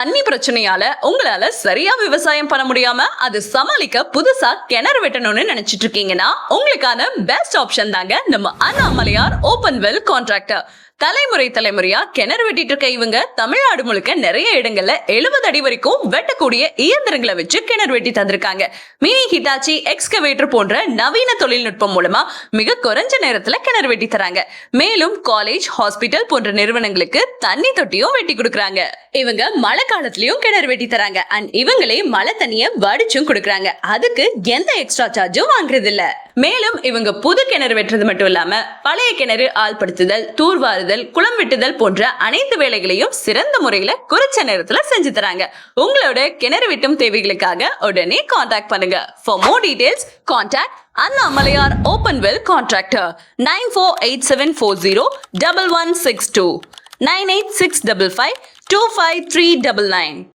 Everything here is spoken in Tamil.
தண்ணி பிரச்சனையால உங்களால சரியா விவசாயம் பண்ண முடியாம அது சமாளிக்க புதுசா கிணறு வெட்டணும்னு நினைச்சிட்டு இருக்கீங்கன்னா உங்களுக்கான பெஸ்ட் ஆப்ஷன் தாங்க நம்ம அண்ணாமலையார் ஓபன் வெல் கான்ட்ராக்டர். தலைமுறையா கிணறு வெட்டிட்டு இருக்க இவங்க தமிழ்நாடு முழுக்க நிறைய இடங்கள்ல 70 அடி வரைக்கும் வெட்டக்கூடிய இயந்திரங்களை வச்சு கிணறு வெட்டி தந்திருக்காங்க. மினி ஹிட்டாச்சி எக்ஸ்கவேட்டர் போன்ற நவீன தொழில்நுட்பம் மூலமா மிக குறைஞ்ச நேரத்துல கிணறு வெட்டி தராங்க. மேலும் காலேஜ், ஹாஸ்பிட்டல் போன்ற நிறுவனங்களுக்கு தண்ணி தொட்டியும் வெட்டி கொடுக்கறாங்க. இவங்க மழை காலத்திலயும் கிணறு வெட்டி தராங்க. அண்ட் இவங்களே மழை தண்ணிய வடிச்சும் கொடுக்கறாங்க. அதுக்கு எந்த எக்ஸ்ட்ரா சார்ஜும் வாங்குறது இல்ல. மேலும் இவங்க புது கிணறு வெட்டுறது மட்டும் இல்லாம பழைய கிணறு ஆழ்படுத்துதல், தூர்வாறுதல், குளம் வெட்டுதல் போன்ற அனைத்து வேலைகளையும் சிறந்த முறையில குறிச்ச நேரத்துல செஞ்சு தராங்க. உங்களோட கிணறு வெட்டும் தேவைகளுக்காக உடனே கான்டாக்ட் பண்ணுங்க. For more details, contact Annamalaiyar open well contractor 9487401162 98655 25399.